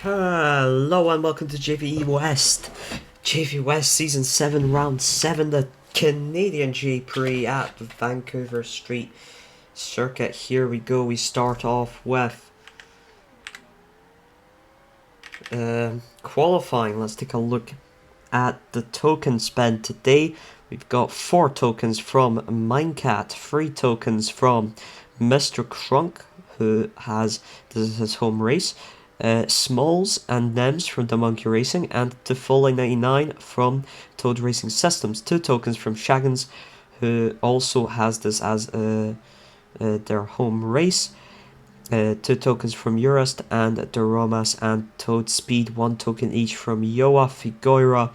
Hello and welcome to JV West. JV West Season 7, Round 7, the Canadian J-Prix at the Vancouver Street Circuit. Here we go. We start off with qualifying. Let's take a look at the token spend today. We've got 4 tokens from Minecat, 3 tokens from Mr. Crunk, who has, this is his home race, Smalls and Nems from the Monkey Racing, and Tifoli 99 from Toad Racing Systems. 2 tokens from Shaggins, who also has this as their home race. 2 tokens from Urist and Doromas and Toad Speed. 1 token each from Yoa, Figueira,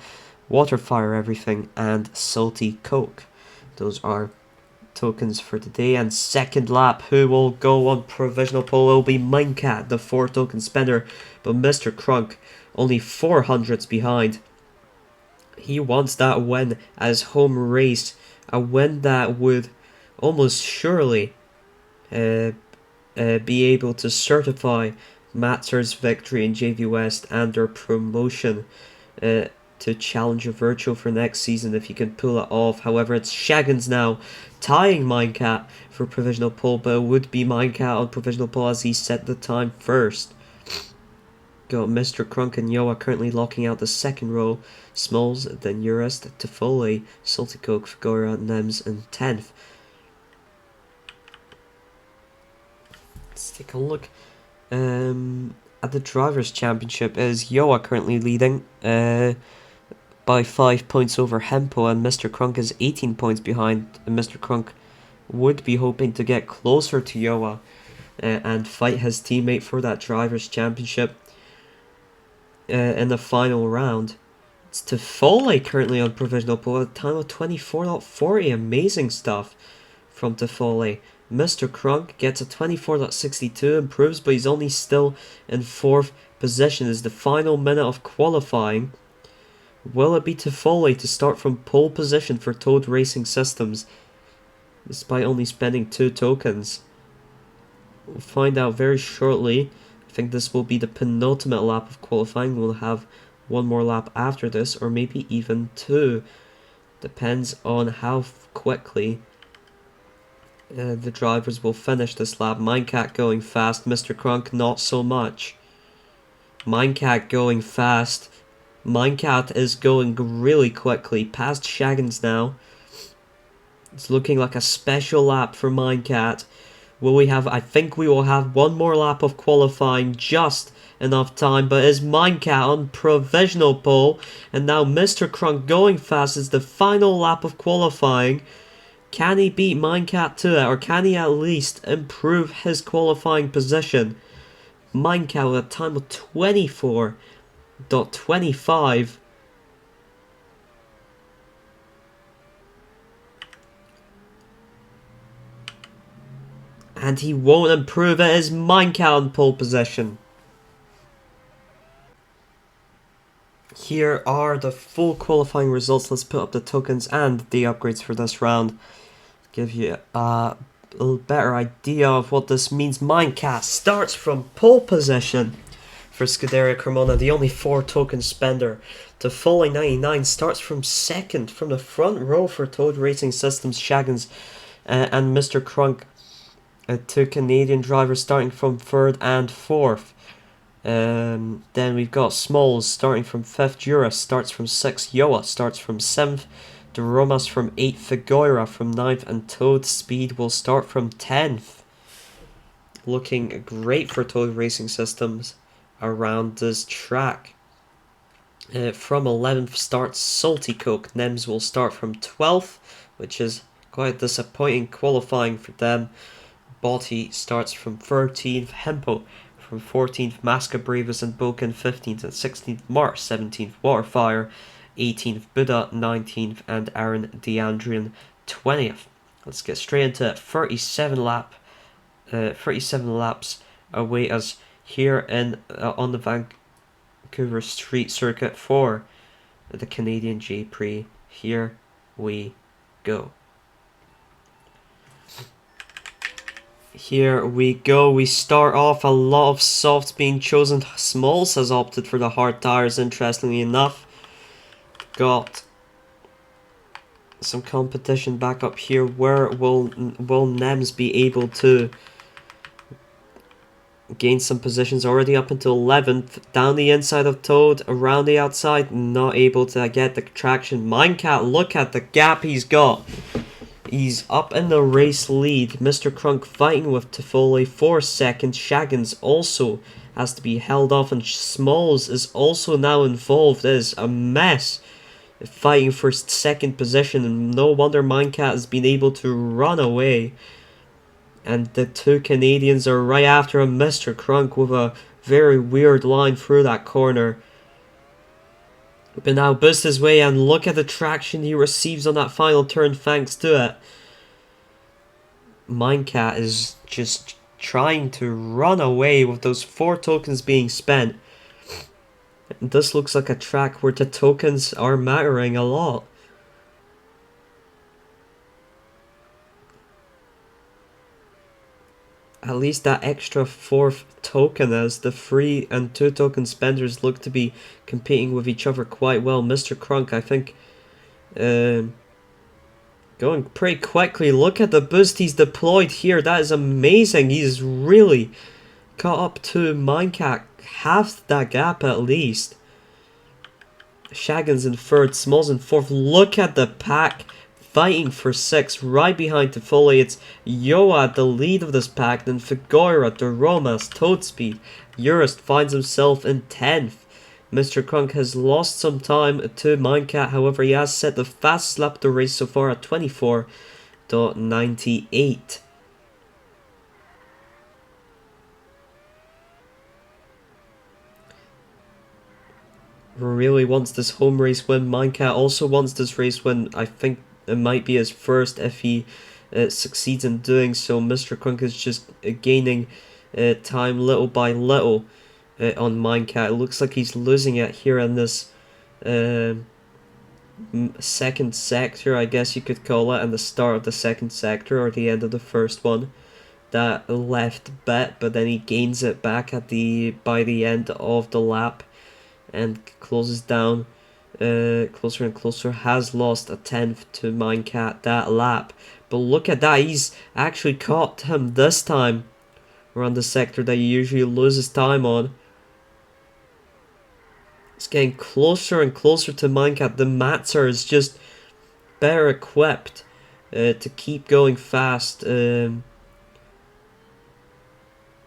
Waterfire Everything, and Salty Coke. Those are tokens for today. And second lap, who will go on provisional pole? Will be Minecat, the 4 token spender, but Mr. Crunk only 400s behind. He wants that win as home race, a win that would almost surely be able to certify Matzer's victory in JV West and their promotion to Challenger Virtual for next season if he can pull it off. However, it's Shaggins now tying Minecat for provisional pole, but it would be Minecat on provisional pole as he set the time first. Got Mr. Crunk and Yoa currently locking out the second row. Smalls, then Urist, Tifoli, Salty Coke, Figueira, Nems, and 10th. Let's take a look at the Drivers' Championship. Is Yoa currently leading by 5 points over Hempo, and Mr. Crunk is 18 points behind. And Mr. Crunk would be hoping to get closer to Yoa and fight his teammate for that Drivers' Championship in the final round. It's Tifoli currently on provisional pole at a time of 24.40. Amazing stuff from Tifoli. Mr. Crunk gets a 24.62, improves, but he's only still in 4th position. Is the final minute of qualifying. Will it be Tifoli to start from pole position for Toad Racing Systems, despite only spending 2 tokens? We'll find out very shortly. I think this will be the penultimate lap of qualifying. We'll have 1 more lap after this, or maybe even 2. Depends on how quickly the drivers will finish this lap. Minecat going fast, Mr. Crunk not so much. Minecat going fast. Minecat is going really quickly, past Shaggins now. It's looking like a special lap for Minecat. Will we have, I think we will have 1 more lap of qualifying, just enough time, but is Minecat on provisional pole, and now Mr. Crunk going fast is the final lap of qualifying. Can he beat Minecat to it, or can he at least improve his qualifying position? Minecat with a time of 24.25. And he won't improve it as Minecat on pole position. Here are the full qualifying results. Let's put up the tokens and the upgrades for this round. Give you a little better idea of what this means. Minecat starts from pole position for Scuderia Cremona, the only 4 token spender. Tifoli 99 starts from 2nd from the front row for Toad Racing Systems, Shaggins and Mr. Crunk. 2 Canadian drivers starting from 3rd and 4th. Then we've got Smalls starting from 5th, Jura starts from 6th, Yoa starts from 7th, Doromas from 8th, Figueira from 9th, and Toad Speed will start from 10th. Looking great for Toad Racing Systems around this track. From 11th starts Salty Coke. Nems will start from 12th, which is quite disappointing qualifying for them. Botti starts from 13th, Hempo from 14th, Masca Bravus and Boken 15th and 16th, Mark 17th, Waterfire 18th, Buddha 19th, and Aaron DeAndrian 20th. Let's get straight into it. 37 laps await us here on the Vancouver Street Circuit for the Canadian J-Prix. Here we go. Here we go. We start off a lot of softs being chosen. Smalls has opted for the hard tires, interestingly enough. Got some competition back up here. Where will Nems be able to gain some positions? Already up until 11th. Down the inside of Toad, around the outside, not able to get the traction. Minecat, look at the gap he's got. He's up in the race lead. Mr. Crunk fighting with Toffoli for second. Shaggins also has to be held off, and Smalls is also now involved. It is a mess fighting for second position, and no wonder Minecat has been able to run away. And the two Canadians are right after him. Mr. Crunk with a very weird line through that corner. But now boosts his way, and look at the traction he receives on that final turn thanks to it. Minecat is just trying to run away with those 4 tokens being spent. And this looks like a track where the tokens are mattering a lot. At least that extra 4th token, as the 3 and 2 token spenders look to be competing with each other quite well. Mr. Crunk, I think, going pretty quickly. Look at the boost he's deployed here. That is amazing. He's really caught up to Minecat. Half that gap at least. Shaggins in 3rd, Smalls in 4th. Look at the pack fighting for 6th, right behind Toffoli. It's Yoa at the lead of this pack, then Figueira, Doromas, Toadspeed. Urist finds himself in 10th. Mr. Crunk has lost some time to Minecat, however he has set the fastest lap of the race so far at 24.98. Really wants this home race win. Minecat also wants this race win. I think it might be his first if he succeeds in doing so. Mr. Crunk is just gaining time little by little on Minecat. It looks like he's losing it here in this second sector, I guess you could call it, and the start of the second sector or the end of the first one. That left bit, but then he gains it back at by the end of the lap and closes down closer and closer. Has lost a 10th to Minecat that lap, but look at that, he's actually caught him this time around the sector that he usually loses time on. It's getting closer and closer to Minecat. The Matzer is just better equipped to keep going fast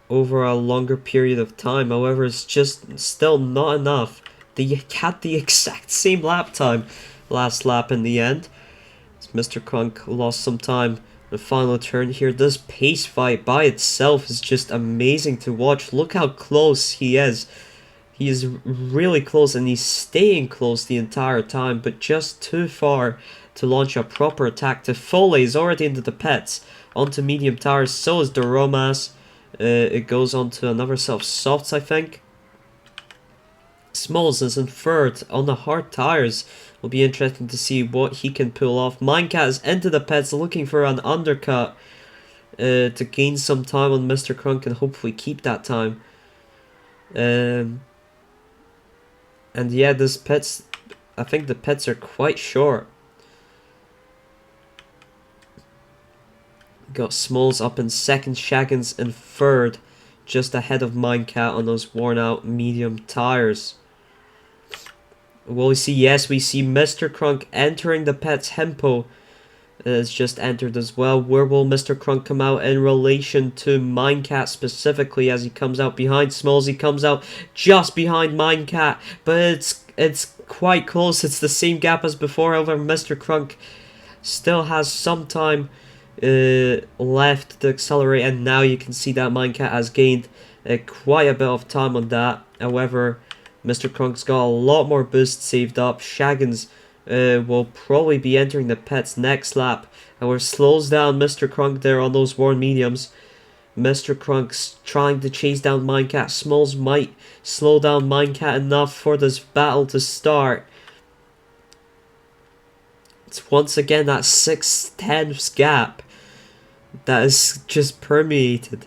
over a longer period of time. However, it's just still not enough. They had the exact same lap time last lap in the end. As Mr. Crunk lost some time in the final turn here. This pace fight by itself is just amazing to watch. Look how close he is. He is really close, and he's staying close the entire time, but just too far to launch a proper attack. Toffoli is already into the pits. Onto medium tires, so is Doromas. It goes on to another set of softs, I think. Smalls is in 3rd on the hard tires. Will be interesting to see what he can pull off. Minecat is into the pits looking for an undercut to gain some time on Mr. Crunk and hopefully keep that time. And yeah, this pits, I think the pits are quite short. Got Smalls up in 2nd, Shaggins in 3rd, just ahead of Minecat on those worn out medium tires. Will we see? Yes, we see Mr. Crunk entering the pits. Hempo is just entered as well. Where will Mr. Crunk come out in relation to Minecat specifically as he comes out behind Smalls? He comes out just behind Minecat, but it's quite close. It's the same gap as before. However, Mr. Crunk still has some time left to accelerate, and now you can see that Minecat has gained quite a bit of time on that. However, Mr. Crunk's got a lot more boost saved up. Shaggins will probably be entering the pits next lap. However, slows down Mr. Crunk there on those worn mediums. Mr. Crunk's trying to chase down Minecat. Smalls might slow down Minecat enough for this battle to start. It's once again that 6/10 gap. that has just permeated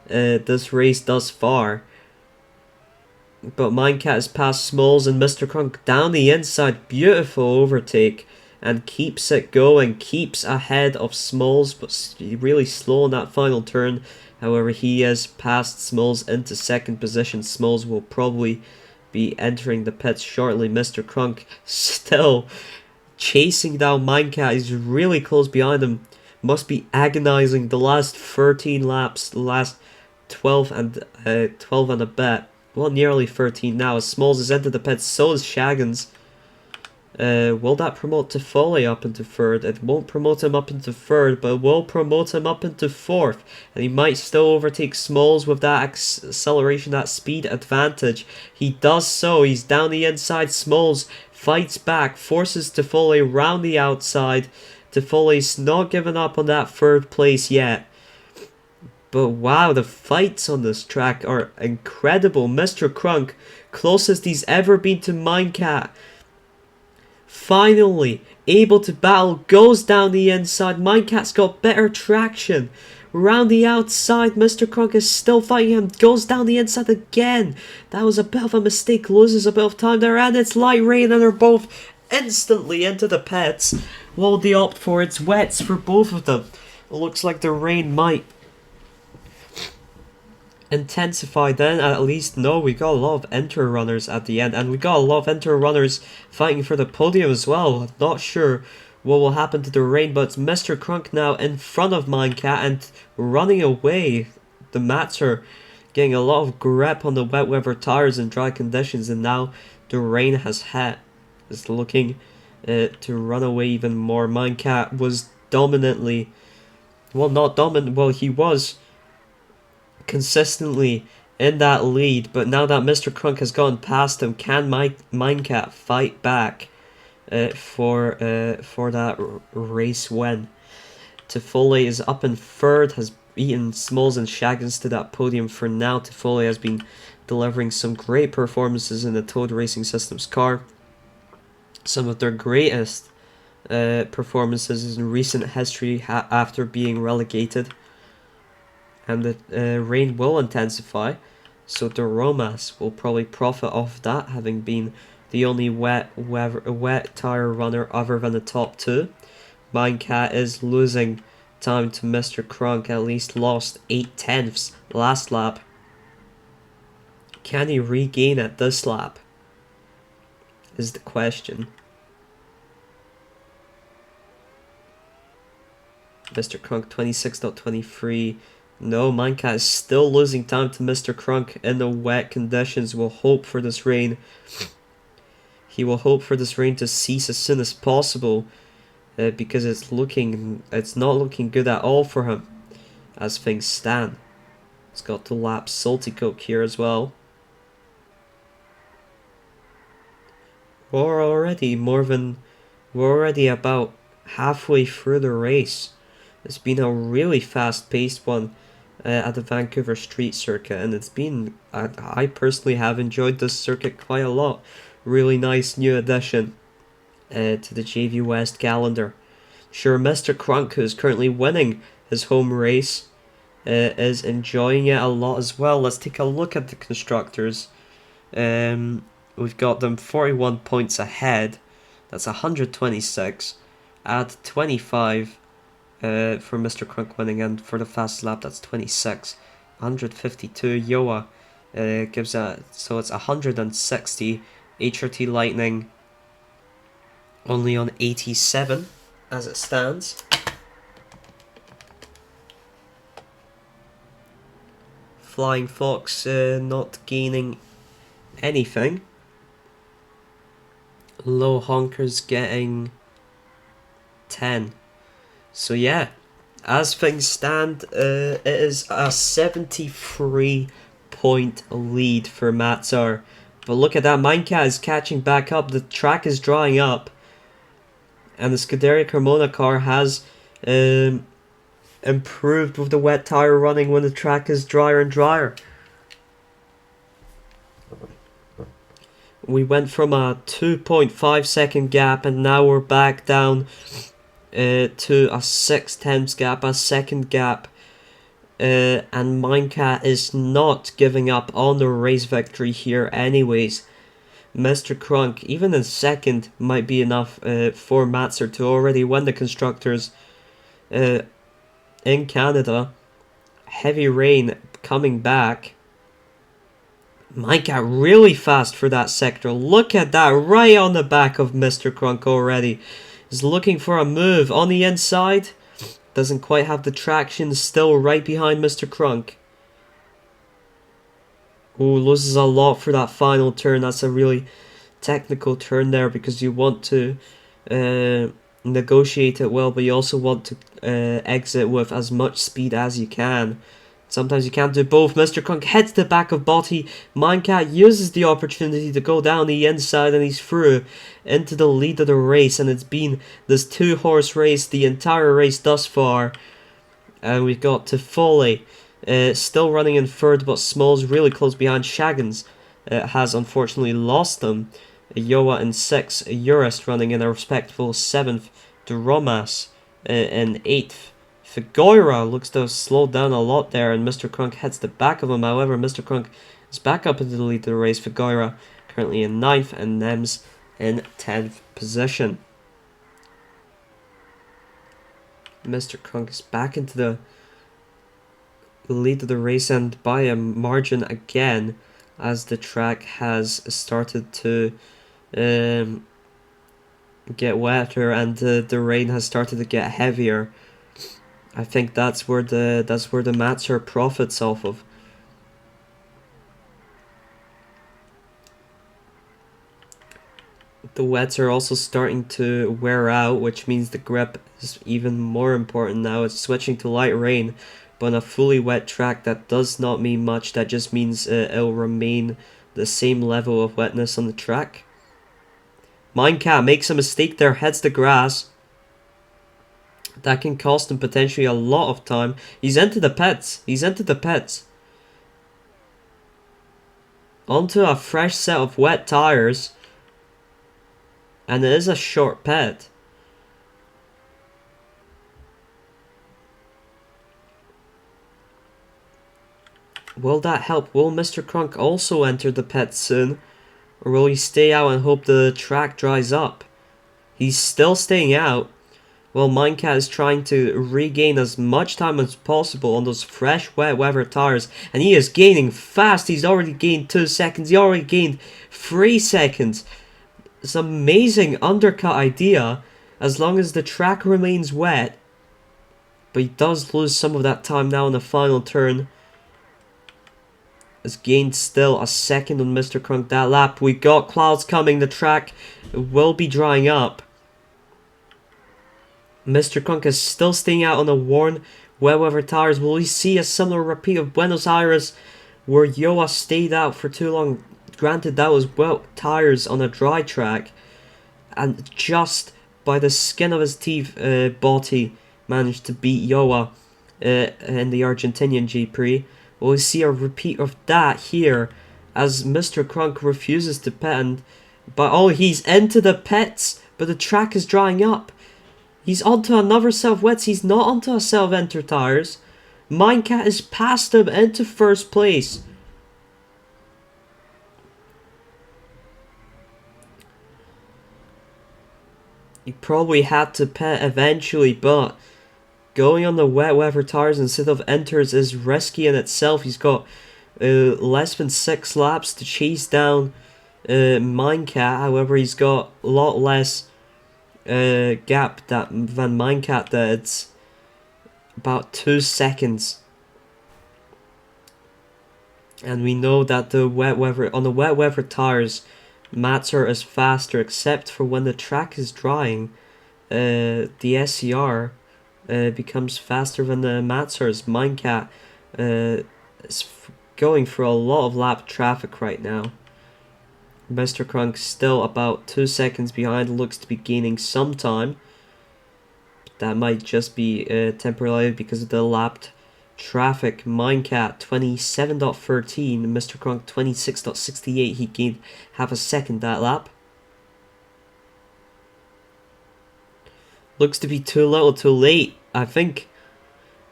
this race thus far. But Minecat has passed Smalls and Mr. Crunk down the inside. Beautiful overtake. And keeps it going. Keeps ahead of Smalls, but really slow in that final turn. However, he has passed Smalls into second position. Smalls will probably be entering the pits shortly. Mr. Crunk still chasing down Minecat. He's really close behind him. Must be agonizing the last 13 laps. The last 12 and a bit. Well, nearly 13 now. As Smalls is into the pits, so is Shaggins. Will that promote Toffoli up into third? It won't promote him up into third, but it will promote him up into fourth. And he might still overtake Smalls with that acceleration, that speed advantage. He does so. He's down the inside. Smalls fights back, forces Toffoli round the outside. Toffoli's not giving up on that third place yet. But wow, the fights on this track are incredible. Mr. Crunk, closest he's ever been to Minecat. Finally, able to battle, goes down the inside. Minecat's got better traction. Round the outside, Mr. Crunk is still fighting him. Goes down the inside again. That was a bit of a mistake. Loses a bit of time there. And it's light rain and they're both instantly into the pits. What will they opt for? It's wets for both of them. It looks like the rain might intensify then, at least. No, we got a lot of enter runners at the end, and we got a lot of enter runners fighting for the podium as well. Not sure what will happen to the rain, but it's Mr. Crunk now in front of Minecat and running away. The mats are getting a lot of grip on the wet weather tires in dry conditions, and now the rain has hit. It's looking to run away even more. Minecat was dominantly, well, not dominant, well, he was consistently in that lead, but now that Mr. Crunk has gone past him, can Minecat fight back for that race win? Toffoli is up in third, has beaten Smalls and Shaggins to that podium for now. Toffoli has been delivering some great performances in the Toad Racing Systems car. Some of their greatest performances in recent history after being relegated. And the rain will intensify, so the Romas will probably profit off that, having been the only wet tire runner other than the top two. Minecat is losing time to Mr. Crunk, at least lost 8/10 last lap. Can he regain at this lap? Is the question. Mr. Crunk 26.23. No, Minecat is still losing time to Mr. Crunk in the wet conditions. Will hope for this rain. He will hope for this rain to cease as soon as possible, because it's not looking good at all for him as things stand. He's got to lap Salty Coke here as well. We're already about halfway through the race. It's been a really fast-paced one at the Vancouver Street Circuit, and I personally have enjoyed this circuit quite a lot. Really nice new addition to the JV West calendar. Sure, Mr. Crunk, who's currently winning his home race, is enjoying it a lot as well. Let's take a look at the constructors. We've got them 41 points ahead. That's 126. Add 25 for Mr. Crunk winning, and for the fast lap that's 26. 152. Yoa gives so it's 160. HRT Lightning only on 87 as it stands. Flying Fox not gaining anything. Low Honkers getting 10. So yeah, as things stand, it is a 73 point lead for Matsar. But look at that, Minecat is catching back up. The track is drying up, and the Scuderia Carmona car has improved with the wet tire running when the track is drier and drier. We went from a 2.5 second gap, and now we're back down to a 6 tenths gap, a second gap. And Minecat is not giving up on the race victory here anyways. Mr. Crunk, even in second, might be enough for Matzer to already win the Constructors in Canada. Heavy rain coming back. Minecat really fast for that sector. Look at that, right on the back of Mr. Crunk already. He's looking for a move on the inside. Doesn't quite have the traction, still right behind Mr. Crunk. Ooh, loses a lot for that final turn. That's a really technical turn there because you want to negotiate it well, but you also want to exit with as much speed as you can. Sometimes you can't do both. Mr. Crunk hits the back of Botti. Minecat uses the opportunity to go down the inside and he's through into the lead of the race. And it's been this 2-horse race the entire race thus far. And we've got Toffoli still running in third, but Smalls really close behind. Shaggins has unfortunately lost them. Yoa in 6th. Urist running in a respectable 7th. Duromas in 8th. Figueira looks to have slowed down a lot there, and Mr. Crunk hits the back of him. However, Mr. Crunk is back up into the lead of the race. Figueira currently in 9th, and Nems in 10th position. Mr. Crunk is back into the lead of the race, and by a margin again, as the track has started to get wetter and the rain has started to get heavier. I think that's where the Matzer profits off of. The wets are also starting to wear out, which means the grip is even more important now. It's switching to light rain, but on a fully wet track that does not mean much. That just means it'll remain the same level of wetness on the track. Minecat makes a mistake there, heads the grass. That can cost him potentially a lot of time. He's into the pits. He's into the pits. Onto a fresh set of wet tires. And it is a short pit. Will that help? Will Mr. Crunk also enter the pit soon? Or will he stay out and hope the track dries up? He's still staying out. Well, Minecat is trying to regain as much time as possible on those fresh, wet weather tires. And he is gaining fast. He's already gained 2 seconds. He already gained 3 seconds. It's an amazing undercut idea as long as the track remains wet. But he does lose some of that time now in the final turn. Has gained still a second on Mr. Crunk that lap. We got clouds coming. The track will be drying up. Mr. Crunk is still staying out on the worn wet weather tires. Will we see a similar repeat of Buenos Aires where Yoa stayed out for too long? Granted, that was wet tires on a dry track. And just by the skin of his teeth, Botti managed to beat Yoa in the Argentinian J-Prix. Will we see a repeat of that here as Mr. Crunk refuses to pit? He's into the pits, but the track is drying up. He's onto another set of wets. He's not onto a set of enter tires. Minecat is past him into first place. He probably had to pit eventually, but going on the wet weather tires instead of enters is risky in itself. He's got less than 6 laps to chase down Minecat. However, he's got a lot less gap than Minecat did. It's about 2 seconds. And we know that the wet weather tires, Matzer is faster, except for when the track is drying. The SCR becomes faster than the Matzers. Minecat is going for a lot of lap traffic right now. Mr. Crunk still about 2 seconds behind, looks to be gaining some time. That might just be temporarily because of the lapped traffic. Minecat 27.13, Mr. Crunk 26.68. He gained half a second that lap. Looks to be too little too late. I think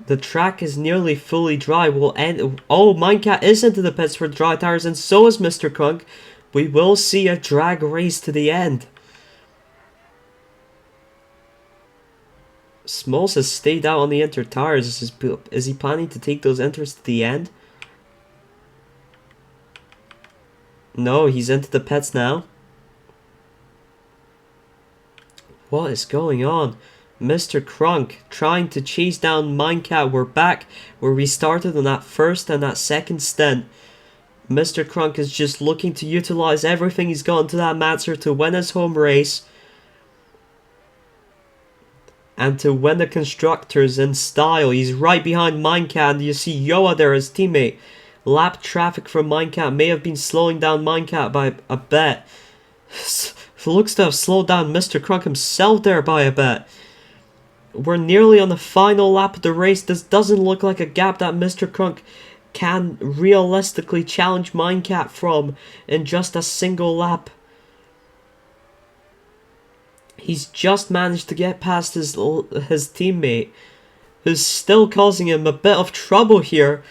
the track is nearly fully dry. We'll end. Oh, Minecat is into the pits for dry tires, and so is Mr. Crunk. We will see a drag race to the end. Smalls has stayed out on the inter tires. Is he planning to take those inters to the end? No, he's into the pits now. What is going on? Mr. Crunk trying to chase down Minecat. We're back where we started on that first and that second stint. Mr. Crunk is just looking to utilize everything he's got into that Matzer to win his home race. And to win the Constructors in style. He's right behind Minecat, and you see Yoa there, his teammate. Lap traffic from Minecat may have been slowing down Minecat by a bit. Looks to have slowed down Mr. Crunk himself there by a bit. We're nearly on the final lap of the race. This doesn't look like a gap that Mr. Crunk can realistically challenge Minecat from in just a single lap. He's just managed to get past his teammate, who's still causing him a bit of trouble here.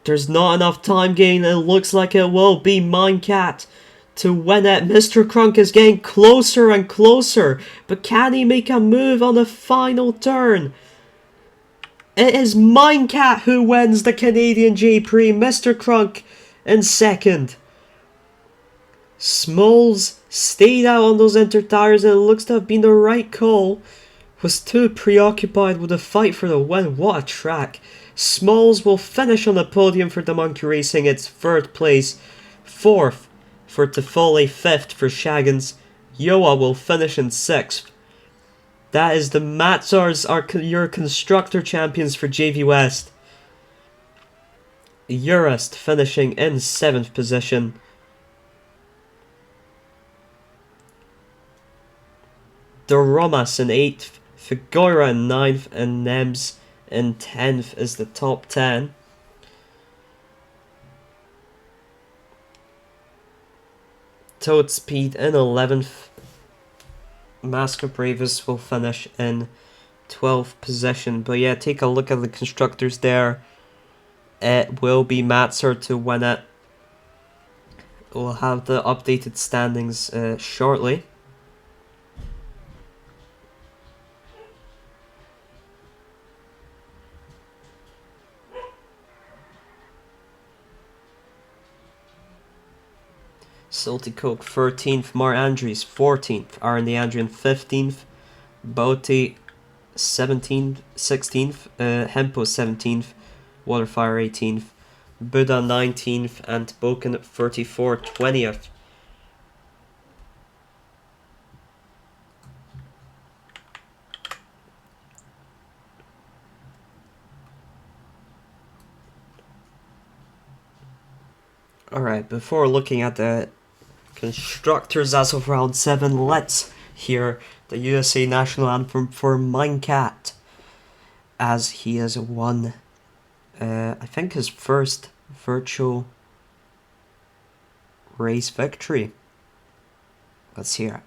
There's not enough time gain. It looks like it will be Minecat to win it. Mr. Crunk is getting closer and closer, but can he make a move on the final turn? It is Minecat who wins the Canadian J-Prix. Mr. Crunk in second. Smalls stayed out on those inter tires, and it looks to have been the right call. Was too preoccupied with the fight for the win. What a track. Smalls will finish on the podium for the Monkey Racing. It's third place. Fourth for Toffoli. Fifth for Shaggins. Yoa will finish in sixth. That is the Matzars are your constructor champions for JV West. Urist finishing in 7th position. Doromas in 8th. Figueira in 9th. And Nems in 10th is the top 10. Toad Speed in 11th. Masker Bravus will finish in 12th position. But yeah, take a look at the constructors there. It will be Matzer to win it. We'll have the updated standings shortly. Salty Coke 13th, Mar Andrews 14th, Aaron the Andrian 15th, Boaty 17th, 16th, Hempo 17th, Waterfire 18th, Buddha 19th, and Boken 34 20th. Alright, before looking at the constructors as of round 7, let's hear the USA National Anthem for Minecat, as he has won, I think, his first virtual race victory. Let's hear it.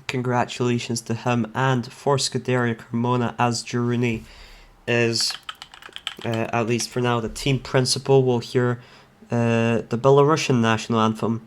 Congratulations to him, and for Scuderia Cremona, as Girouni is, at least for now, the team principal, will hear the Belarusian national anthem.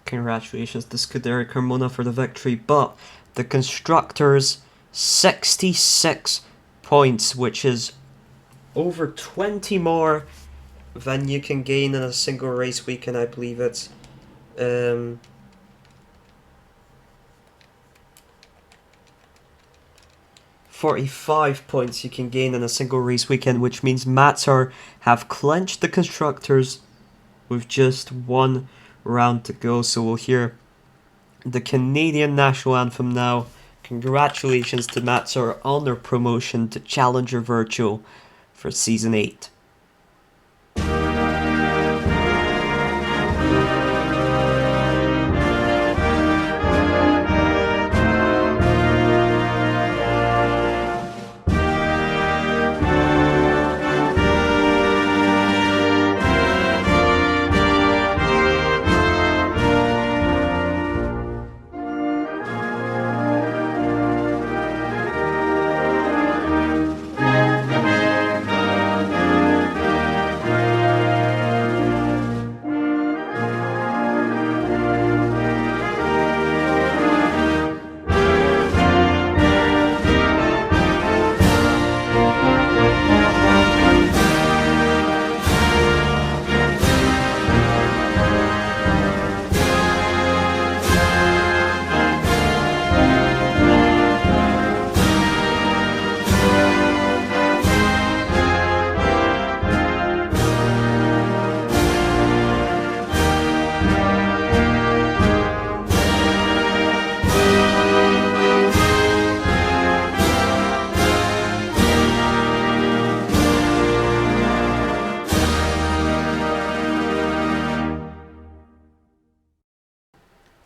Congratulations to Scuderia Cremona for the victory, but the constructors 66 points, which is over 20 more than you can gain in a single race weekend. I believe it's 45 points you can gain in a single race weekend, which means Matsar have clinched the constructors with just one round to go. So we'll hear the Canadian national anthem now. Congratulations to Matsar on their promotion to Challenger Virtual for Season 8.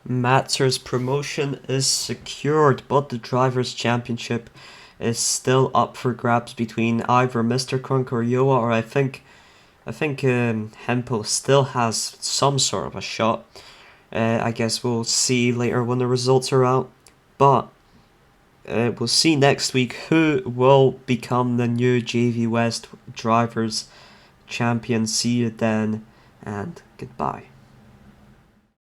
Matsar's promotion is secured, but the Drivers' Championship is still up for grabs between either Mr. Crunk or Yoa, or I think Hempo still has some sort of a shot. I guess we'll see later when the results are out, but we'll see next week who will become the new JV West Drivers Champion. See you then, and goodbye.